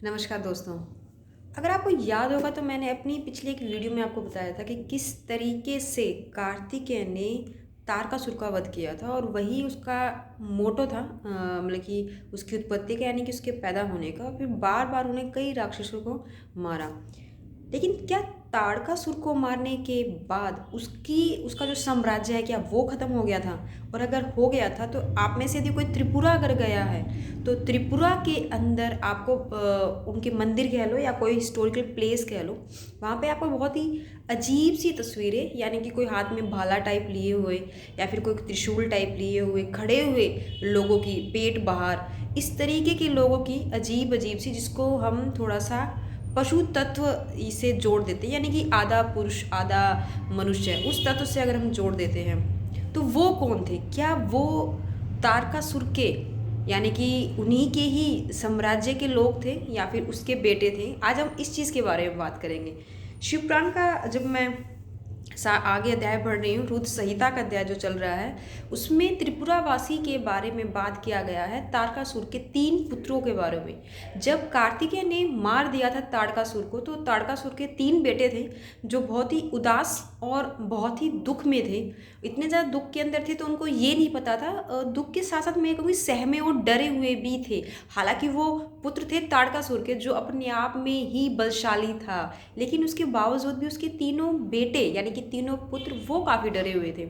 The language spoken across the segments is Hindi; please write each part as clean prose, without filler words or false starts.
नमस्कार दोस्तों। अगर आपको याद होगा तो मैंने अपनी पिछली एक वीडियो में आपको बताया था कि किस तरीके से कार्तिकेय ने तारकासुर का वध किया था और वही उसका मोटो था, मतलब कि उसकी उत्पत्ति का, यानी कि उसके पैदा होने का। और फिर बार बार उन्हें कई राक्षसों को मारा। लेकिन क्या ताड़कासुर को मारने के बाद उसकी उसका जो साम्राज्य है, क्या वो खत्म हो गया था? और अगर हो गया था तो आप में से यदि कोई त्रिपुरा अगर गया है तो त्रिपुरा के अंदर आपको उनके मंदिर कह लो या कोई हिस्टोरिकल प्लेस कह लो, वहाँ पे आपको बहुत ही अजीब सी तस्वीरें, यानी कि कोई हाथ में भाला टाइप लिए हुए या फिर कोई त्रिशूल टाइप लिए हुए खड़े हुए लोगों की, पेट बाहर, इस तरीके के लोगों की अजीब अजीब सी, जिसको हम थोड़ा सा पशु तत्व इसे जोड़ देते हैं, यानी कि आधा पुरुष आधा मनुष्य, उस तत्व से अगर हम जोड़ देते हैं तो वो कौन थे? क्या वो तारकासुर के, यानी कि उन्हीं के ही साम्राज्य के लोग थे या फिर उसके बेटे थे? आज हम इस चीज़ के बारे में बात करेंगे। शिवपुराण का जब मैं आगे अध्याय पढ़ रही हूँ, रुद्र संहिता का अध्याय जो चल रहा है, उसमें त्रिपुरावासी के बारे में बात किया गया है, तारकासुर के 3 पुत्रों के बारे में। जब कार्तिकेय ने मार दिया था तारकासुर को, तो तारकासुर के 3 बेटे थे जो बहुत ही उदास और बहुत ही दुख में थे। इतने ज़्यादा दुख के अंदर थे तो उनको ये नहीं पता था, दुख के साथ साथ मैं कहूँगी सहमे और डरे हुए भी थे। हालांकि वो पुत्र थे तारकासुर के जो अपने आप में ही बलशाली था, लेकिन उसके बावजूद भी उसके तीनों बेटे, यानी कि तीनों पुत्र, वो काफ़ी डरे हुए थे।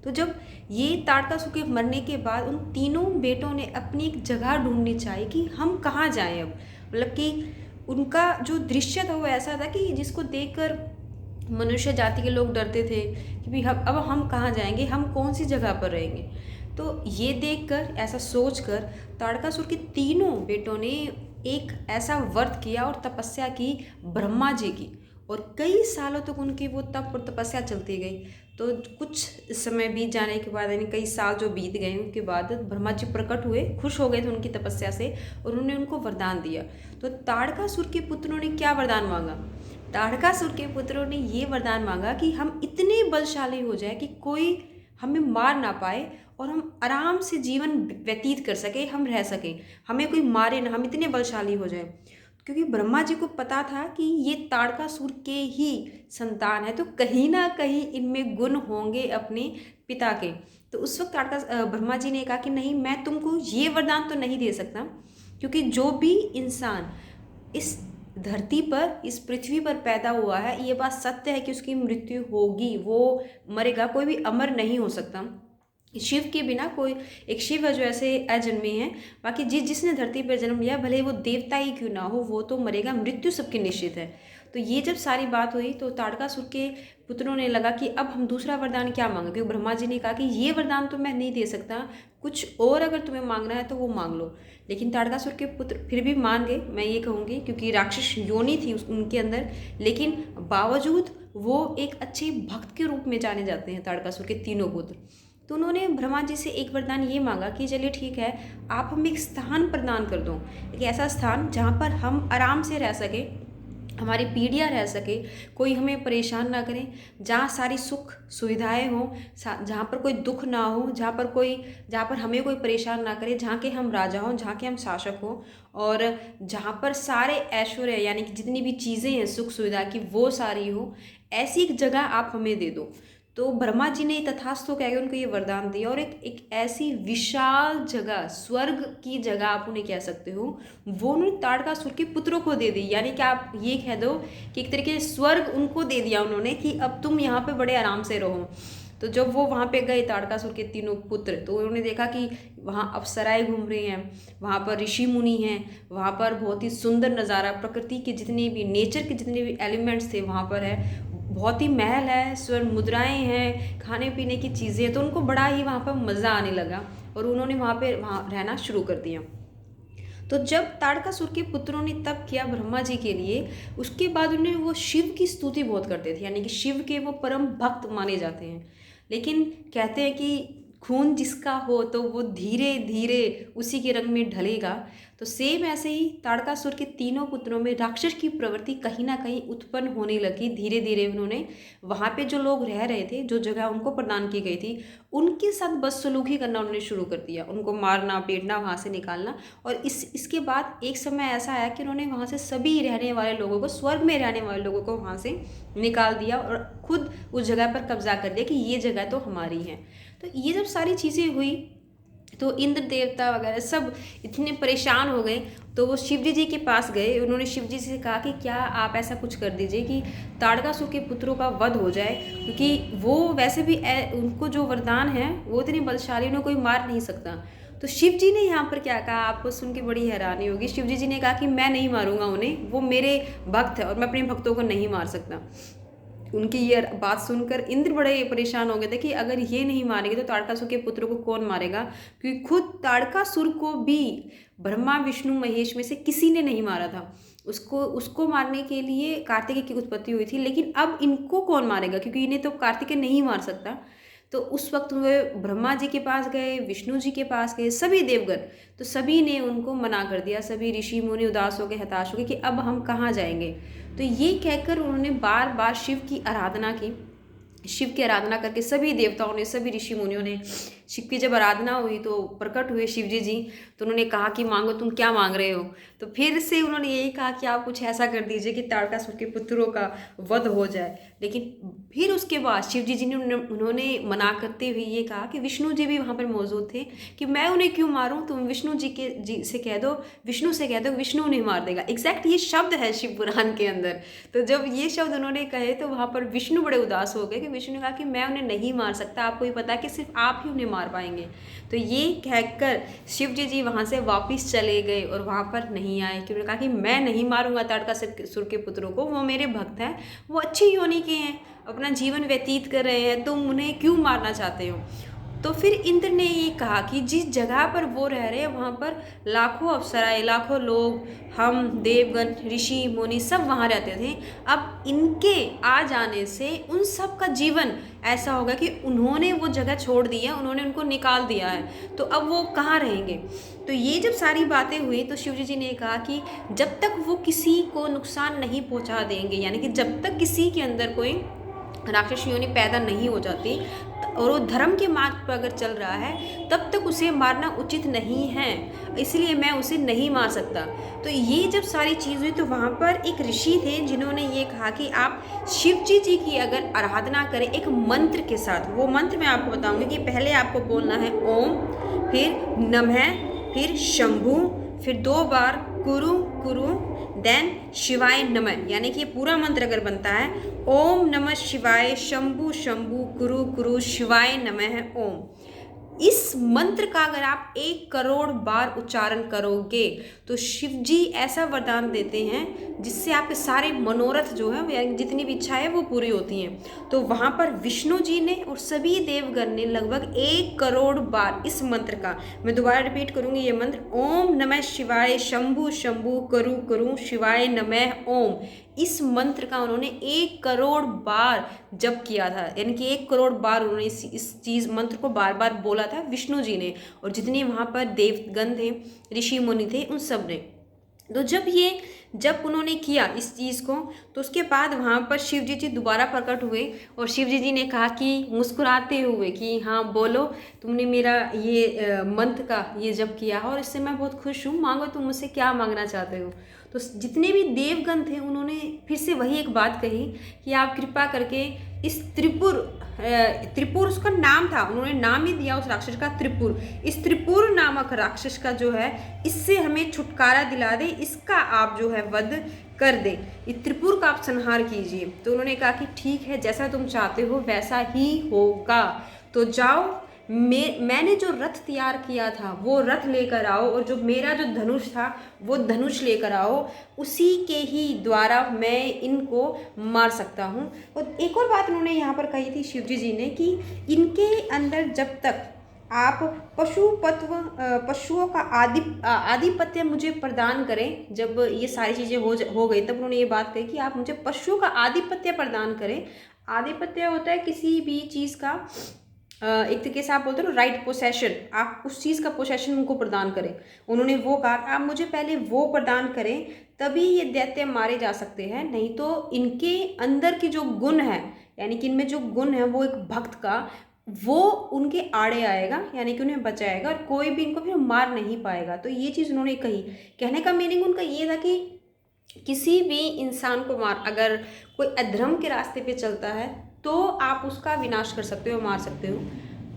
तो जब ये तारकासुर के मरने के बाद उन तीनों बेटों ने अपनी एक जगह ढूंढनी चाहिए कि हम कहाँ जाएं अब। मतलब कि उनका जो दृश्य था वो ऐसा था कि जिसको देखकर मनुष्य जाति के लोग डरते थे कि भी हम अब हम कहाँ जाएंगे, हम कौन सी जगह पर रहेंगे। तो ये देखकर, ऐसा सोचकर तारकासुर के तीनों बेटों ने एक ऐसा व्रत किया और तपस्या की ब्रह्मा जी की, और कई सालों तक उनकी वो तप और तपस्या चलती गई। तो कुछ समय बीत जाने के बाद, यानी कई साल जो बीत गए, उनके बाद ब्रह्मा जी प्रकट हुए, खुश हो गए थे उनकी तपस्या से, और उन्होंने उनको वरदान दिया। तो ताड़कासुर के पुत्रों ने क्या वरदान मांगा? ताड़कासुर के पुत्रों ने ये वरदान मांगा कि हम इतने बलशाली हो जाए कि कोई हमें मार ना पाए और हम आराम से जीवन व्यतीत कर सके, हम रह सकें, हमें कोई मारे ना, हम इतने बलशाली हो जाए। क्योंकि ब्रह्मा जी को पता था कि ये ताड़कासुर के ही संतान है, तो कहीं ना कहीं इनमें गुण होंगे अपने पिता के। तो उस वक्त ताड़का ब्रह्मा जी ने कहा कि नहीं, मैं तुमको ये वरदान तो नहीं दे सकता, क्योंकि जो भी इंसान इस धरती पर, इस पृथ्वी पर पैदा हुआ है, ये बात सत्य है कि उसकी मृत्यु होगी, वो मरेगा, कोई भी अमर नहीं हो सकता। शिव के बिना कोई, एक शिव है जो ऐसे अजन्मे हैं, बाकी जिसने धरती पर जन्म लिया, भले वो देवता ही क्यों ना हो, वो तो मरेगा, मृत्यु सबकी निश्चित है। तो ये जब सारी बात हुई तो ताड़कासुर के पुत्रों ने लगा कि अब हम दूसरा वरदान क्या मांगे, क्योंकि ब्रह्मा जी ने कहा कि ये वरदान तो मैं नहीं दे सकता, कुछ और अगर तुम्हें मांगना है तो वो मांग लो। लेकिन ताड़कासुर के पुत्र फिर भी मान गए, मैं ये कहूँगी, क्योंकि राक्षस योनि थी उनके अंदर, लेकिन बावजूद वो एक अच्छे भक्त के रूप में जाने जाते हैं ताड़कासुर के तीनों पुत्र। तो उन्होंने ब्रह्मा जी से एक वरदान ये मांगा कि चलिए ठीक है, आप हमें एक स्थान प्रदान कर दो, एक ऐसा स्थान जहाँ पर हम आराम से रह सके, हमारी पीढ़ियाँ रह सके, कोई हमें परेशान ना करे, जहाँ सारी सुख सुविधाएं हों, जहाँ पर कोई दुख ना हो, जहाँ पर हमें कोई परेशान ना करे, जहाँ के हम राजा हों, जहाँ के हम शासक हों, और जहाँ पर सारे ऐश्वर्य, यानी कि जितनी भी चीज़ें हैं सुख सुविधा की, वो सारी हो, ऐसी एक जगह आप हमें दे दो। तो ब्रह्मा जी ने तथास्तु कह के उनको ये वरदान दिया, और एक एक ऐसी विशाल जगह, स्वर्ग की जगह आप उन्हें कह सकते हो, वो उन्होंने ताड़कासुर के पुत्रों को दे दी। यानी कि आप ये कह दो कि एक तरीके से स्वर्ग उनको दे दिया उन्होंने कि अब तुम यहाँ पे बड़े आराम से रहो। तो जब वो वहाँ पे गए ताड़कासुर के तीनों पुत्र, तो उन्होंने देखा कि वहाँ अप्सराएं घूम रही हैं, वहाँ पर ऋषि मुनि हैं, वहाँ पर बहुत ही सुंदर नज़ारा, प्रकृति के जितने भी, नेचर के जितने भी एलिमेंट्स थे वहाँ पर है, बहुत ही महल है, स्वर्ण मुद्राएं हैं, खाने पीने की चीज़ें हैं। तो उनको बड़ा ही वहाँ पर मज़ा आने लगा और उन्होंने वहाँ रहना शुरू कर दिया। तो जब ताड़कासुर के पुत्रों ने तप किया ब्रह्मा जी के लिए, उसके बाद उन्हें वो शिव की स्तुति बहुत करते थे, यानी कि शिव के वो परम भक्त माने जाते हैं। लेकिन कहते हैं कि खून जिसका हो तो वो धीरे धीरे उसी के रंग में ढलेगा। तो सेम ऐसे ही ताड़कासुर के तीनों पुत्रों में राक्षस की प्रवृत्ति कहीं ना कहीं उत्पन्न होने लगी। धीरे धीरे उन्होंने वहाँ पे जो लोग रह रहे थे, जो जगह उनको प्रदान की गई थी, उनके साथ बदसलूकी करना उन्होंने शुरू कर दिया, उनको मारना पीटना, वहाँ से निकालना। और इसके बाद एक समय ऐसा आया कि उन्होंने वहाँ से सभी रहने वाले लोगों को, स्वर्ग में रहने वाले लोगों को वहाँ से निकाल दिया और खुद उस जगह पर कब्जा कर लिया कि ये जगह तो हमारी है। तो ये जब सारी चीज़ें हुई तो इंद्र देवता वगैरह सब इतने परेशान हो गए, तो वो शिवजी जी के पास गए। उन्होंने शिवजी से कहा कि क्या आप ऐसा कुछ कर दीजिए कि ताड़कासुर के पुत्रों का वध हो जाए, क्योंकि वो वैसे भी उनको जो वरदान है वो इतनी बलशाली, उन्हें कोई मार नहीं सकता। तो शिव जी ने यहाँ पर क्या कहा, आपको सुन के बड़ी हैरानी होगी। शिवजी जी ने कहा कि मैं नहीं मारूंगा उन्हें, वो मेरे भक्त है और मैं अपने भक्तों को नहीं मार सकता। उनकी ये बात सुनकर इंद्र बड़े परेशान हो गए थे कि अगर ये नहीं मारेंगे तो ताड़कासुर के पुत्र को कौन मारेगा, क्योंकि खुद ताड़कासुर को भी ब्रह्मा विष्णु महेश में से किसी ने नहीं मारा था। उसको मारने के लिए कार्तिकेय की उत्पत्ति हुई थी, लेकिन अब इनको कौन मारेगा, क्योंकि इन्हें तो कार्तिकेय नहीं मार सकता। तो उस वक्त वे ब्रह्मा जी के पास गए, विष्णु जी के पास गए, सभी देवगण, तो सभी ने उनको मना कर दिया। सभी ऋषि मुनि उदास हो गए, हताश हो गए कि अब हम कहाँ जाएंगे। तो ये कहकर उन्होंने बार बार शिव की आराधना की। शिव की आराधना करके सभी देवताओं ने, सभी ऋषि मुनियों ने, शिव की जब आराधना हुई तो प्रकट हुए शिवजी जी। तो उन्होंने कहा कि मांगो, तुम क्या मांग रहे हो। तो फिर से उन्होंने यही कहा कि आप कुछ ऐसा कर दीजिए कि ताड़कासुर के पुत्रों का वध हो जाए। लेकिन फिर उसके बाद शिवजी जी ने उन्होंने मना करते हुए ये कहा कि विष्णु जी भी वहाँ पर मौजूद थे कि मैं उन्हें क्यों मारूं, तुम विष्णु जी से कह दो, विष्णु से कह दो, विष्णु उन्हें मार देगा। एग्जैक्ट ये शब्द है शिव पुराण के अंदर। तो जब ये शब्द उन्होंने कहे तो वहाँ पर विष्णु बड़े उदास हो गए कि विष्णु ने कहा कि मैं उन्हें नहीं मार सकता, आपको ये पता है कि सिर्फ आप ही उन्हें मार पाएंगे। तो ये कहकर शिवजी जी वहाँ से वापस चले गए और वहाँ पर नहीं आए, क्योंकि कहा कि मैं नहीं मारूंगा ताड़कासुर के पुत्रों को, वो मेरे भक्त हैं, वो अच्छी योनि के हैं, अपना जीवन व्यतीत कर रहे हैं, तुम उन्हें क्यों मारना चाहते हो। तो फिर इंद्र ने ये कहा कि जिस जगह पर वो रह रहे हैं वहाँ पर लाखों अप्सराएं, लाखों लोग, हम देवगण, ऋषि मुनि सब वहाँ रहते थे। अब इनके आ जाने से उन सब का जीवन ऐसा होगा कि उन्होंने वो जगह छोड़ दी है, उन्होंने उनको निकाल दिया है, तो अब वो कहाँ रहेंगे। तो ये जब सारी बातें हुई तो शिवजी जी ने कहा कि जब तक वो किसी को नुकसान नहीं पहुँचा देंगे, यानी कि जब तक किसी के अंदर कोई राक्षस योनि पैदा नहीं हो जाती और वो धर्म के मार्ग पर अगर चल रहा है, तब तक उसे मारना उचित नहीं है, इसलिए मैं उसे नहीं मार सकता। तो ये जब सारी चीज़ हुई तो वहाँ पर एक ऋषि थे जिन्होंने ये कहा कि आप शिवजी जी की अगर आराधना करें एक मंत्र के साथ। वो मंत्र मैं आपको बताऊंगी कि पहले आपको बोलना है ओम, फिर नमः, फिर शंभु, फिर 2 बार कुरु कुरु, देन शिवाय नमः। यानी कि ये पूरा मंत्र अगर बनता है ओम नमः शिवाय, शंभु शंभु, कुरु कुरु, शिवाय नमः ओम। इस मंत्र का अगर आप 1 करोड़ बार उच्चारण करोगे तो शिव जी ऐसा वरदान देते हैं जिससे आपके सारे मनोरथ जो है, जितनी भी इच्छा है वो पूरी होती हैं। तो वहाँ पर विष्णु जी ने और सभी देवगण ने लगभग 1 करोड़ बार इस मंत्र का, मैं दोबारा रिपीट करूँगी ये मंत्र, ओम नमः शिवाय, शंभु शंभु, करु करु, शिवाय नमः ओम। इस मंत्र का उन्होंने 1 करोड़ बार जप किया था, यानी कि 1 करोड़ बार उन्होंने इस चीज़ मंत्र को बार बार बोला था विष्णु जी ने, और जितने वहाँ पर देवगण थे, ऋषि मुनि थे, उन सब ने। तो जब उन्होंने किया इस चीज़ को तो उसके बाद वहाँ पर शिव जी दोबारा प्रकट हुए और शिव जी ने कहा कि मुस्कुराते हुए कि हाँ बोलो, तुमने मेरा ये मंत्र का ये जप किया और इससे मैं बहुत खुश हूँ, मांगो तुम मुझसे क्या मांगना चाहते हो। तो जितने भी देवगण थे उन्होंने फिर से वही एक बात कही कि आप कृपा करके इस त्रिपुर उसका नाम था, उन्होंने नाम ही दिया उस राक्षस का त्रिपुर, इस त्रिपुर नामक राक्षस का जो है इससे हमें छुटकारा दिला दे, इसका आप जो है वध कर दे, इस त्रिपुर का आप संहार कीजिए। तो उन्होंने कहा कि ठीक है, जैसा तुम चाहते हो वैसा ही होगा, तो जाओ, मैंने जो रथ तैयार किया था वो रथ लेकर आओ, और जो मेरा जो धनुष था वो धनुष लेकर आओ, उसी के ही द्वारा मैं इनको मार सकता हूँ। और एक और बात उन्होंने यहाँ पर कही थी शिवजी जी ने कि इनके अंदर जब तक आप पशुओं का आधिपत्य मुझे प्रदान करें, जब ये सारी चीज़ें हो गई तब उन्होंने ये बात कही कि आप मुझे पशुओं का आधिपत्य प्रदान करें। आधिपत्य होता है किसी भी चीज़ का एक तरीके से आप बोलते हो ना राइट पोसेशन, आप उस चीज़ का पोसेशन उनको प्रदान करें। उन्होंने वो कहा आप मुझे पहले वो प्रदान करें, तभी ये दैत्य मारे जा सकते हैं, नहीं तो इनके अंदर की जो गुण है, यानी कि इनमें जो गुण है वो एक भक्त का, वो उनके आड़े आएगा, यानी कि उन्हें बचाएगा और कोई भी इनको फिर मार नहीं पाएगा। तो ये चीज़ उन्होंने कही। कहने का मीनिंग उनका ये था कि किसी भी इंसान को अगर कोई अधर्म के रास्ते पे चलता है तो आप उसका विनाश कर सकते हो, मार सकते हो।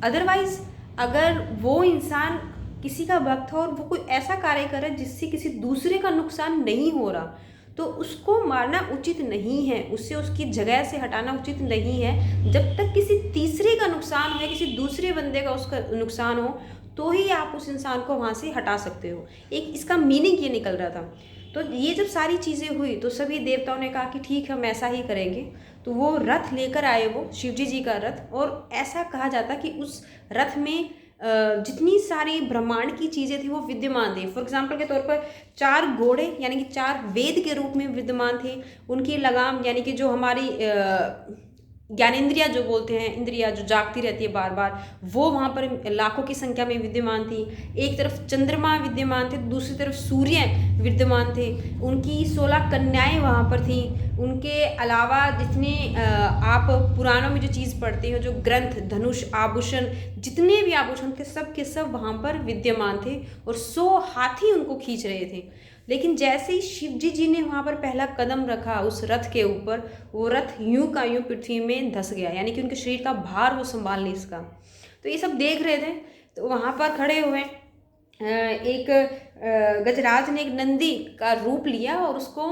अदरवाइज अगर वो इंसान किसी का भक्त हो और वो कोई ऐसा कार्य करे जिससे किसी दूसरे का नुकसान नहीं हो रहा, तो उसको मारना उचित नहीं है, उससे उसकी जगह से हटाना उचित नहीं है। जब तक किसी तीसरे का नुकसान हो या किसी दूसरे बंदे का उसका नुकसान हो, तो ही आप उस इंसान को वहाँ से हटा सकते हो। एक इसका मीनिंग ये निकल रहा था। तो ये जब सारी चीज़ें हुई तो सभी देवताओं ने कहा कि ठीक है, हम ऐसा ही करेंगे। तो वो रथ लेकर आए, वो शिवजी जी का रथ, और ऐसा कहा जाता कि उस रथ में जितनी सारी ब्रह्मांड की चीज़ें थी वो विद्यमान थी। फॉर एग्जाम्पल के तौर पर 4 घोड़े यानी कि 4 वेद के रूप में विद्यमान थे। उनकी लगाम यानी कि जो हमारी ज्ञानेंद्रिया जो बोलते हैं, इंद्रिया जो जागती रहती है बार बार, वो वहाँ पर लाखों की संख्या में विद्यमान थी। एक तरफ चंद्रमा विद्यमान थे, दूसरी तरफ सूर्य विद्यमान थे। उनकी 16 कन्याएं वहाँ पर थीं। उनके अलावा जितने आप पुराणों में जो चीज़ पढ़ते हो, जो ग्रंथ, धनुष, आभूषण, जितने भी आभूषण थे सब के सब वहाँ पर विद्यमान थे और 100 हाथी उनको खींच रहे थे। लेकिन जैसे ही शिवजी जी ने वहाँ पर पहला कदम रखा उस रथ के ऊपर, वो रथ यूं का यूं पृथ्वी में धंस गया, यानी कि उनके शरीर का भार वो संभाल नहीं सका। तो ये सब देख रहे थे। तो वहाँ पर खड़े हुए एक गजराज ने एक नंदी का रूप लिया और उसको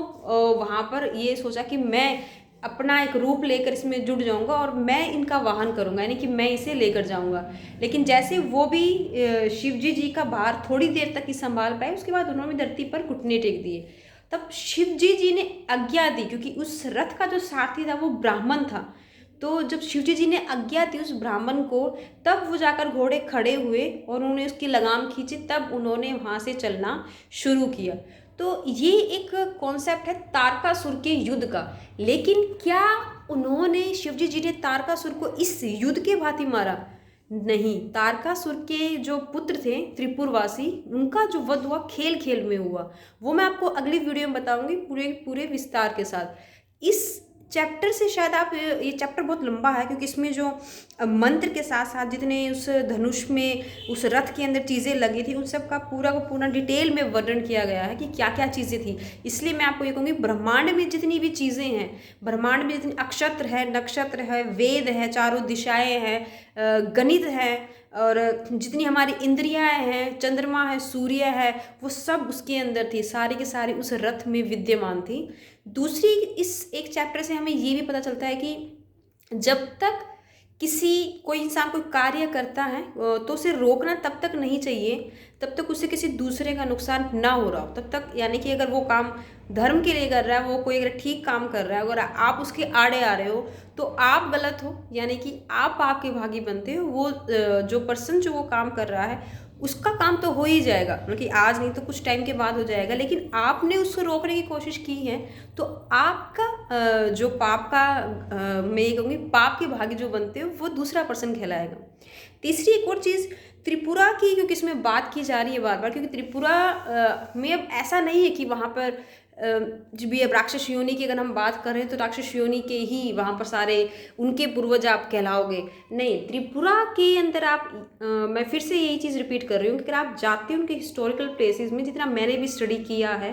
वहाँ पर ये सोचा कि मैं अपना एक रूप लेकर इसमें जुड़ जाऊंगा और मैं इनका वाहन करूंगा, यानी कि मैं इसे लेकर जाऊंगा। लेकिन जैसे वो भी शिवजी जी का भार थोड़ी देर तक ही संभाल पाए, उसके बाद उन्होंने धरती पर घुटने टेक दिए। तब शिवजी जी ने आज्ञा दी, क्योंकि उस रथ का जो सारथी था वो ब्राह्मण था। तो जब शिवजी जी ने आज्ञा दी उस ब्राह्मण को, तब वो जाकर घोड़े खड़े हुए और उन्होंने उसकी लगाम खींची, तब उन्होंने वहाँ से चलना शुरू किया। तो ये एक कॉन्सेप्ट है तारकासुर के युद्ध का। लेकिन क्या उन्होंने, शिवजी जी ने तारकासुर को इस युद्ध के भांति मारा? नहीं। तारकासुर के जो पुत्र थे त्रिपुरवासी, उनका जो वध हुआ खेल खेल में हुआ, वो मैं आपको अगली वीडियो में बताऊंगी पूरे विस्तार के साथ। इस चैप्टर से शायद आप, ये चैप्टर बहुत लंबा है क्योंकि इसमें जो मंत्र के साथ साथ जितने उस धनुष में, उस रथ के अंदर चीज़ें लगी थी, उन सब का पूरा डिटेल में वर्णन किया गया है कि क्या क्या चीज़ें थी। इसलिए मैं आपको ये कहूँगी, ब्रह्मांड में जितनी भी चीज़ें हैं, ब्रह्मांड में जितनी अक्षत्र है, नक्षत्र है, वेद है, चारों दिशाएँ हैं, गणित है, और जितनी हमारी इंद्रियाँ हैं, चंद्रमा है, सूर्य है, वो सब उसके अंदर थी, सारी के सारी उस रथ में विद्यमान थी। दूसरी, इस एक चैप्टर से हमें ये भी पता चलता है कि जब तक कोई इंसान कोई कार्य करता है तो उसे रोकना तब तक नहीं चाहिए तब तक उसे किसी दूसरे का नुकसान ना हो रहा हो तब तक। यानी कि अगर वो काम धर्म के लिए कर रहा है, वो कोई अगर ठीक काम कर रहा है, अगर आप उसके आड़े आ रहे हो तो आप गलत हो, यानी कि आप पाप के भागी बनते हो। वो जो पर्सन जो वो काम कर रहा है उसका काम तो हो ही जाएगा, मतलब कि आज नहीं तो कुछ टाइम के बाद हो जाएगा, लेकिन आपने उसको रोकने की कोशिश की है तो आपका जो पाप का मैं ये कहूँगी पाप के भागी जो बनते हो वो दूसरा पर्सन कहलाएगा। तीसरी एक और चीज़ त्रिपुरा की, क्योंकि इसमें बात की जा रही है बार बार, क्योंकि त्रिपुरा में अब ऐसा नहीं है कि वहाँ पर जो भी अब राक्षस योनि की अगर हम बात करें तो राक्षस योनि के ही वहाँ पर सारे उनके पूर्वज आप कहलाओगे। नहीं, त्रिपुरा के अंदर आप मैं फिर से यही चीज़ रिपीट कर रही हूँ कि अगर आप जाते हो उनके हिस्टोरिकल प्लेसेस में, जितना मैंने भी स्टडी किया है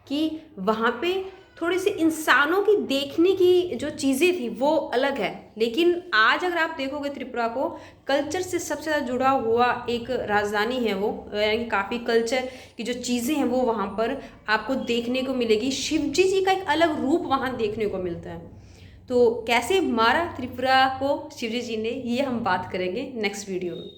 कि वहाँ पे थोड़ी सी इंसानों की देखने की जो चीज़ें थी वो अलग है। लेकिन आज अगर आप देखोगे त्रिपुरा को, कल्चर से सबसे ज़्यादा जुड़ा हुआ एक राजधानी है वो, यानी काफ़ी कल्चर की जो चीज़ें हैं वो वहाँ पर आपको देखने को मिलेगी। शिवजी जी का एक अलग रूप वहाँ देखने को मिलता है। तो कैसे मारा त्रिपुरा को शिवजी जी ने, ये हम बात करेंगे नेक्स्ट वीडियो में।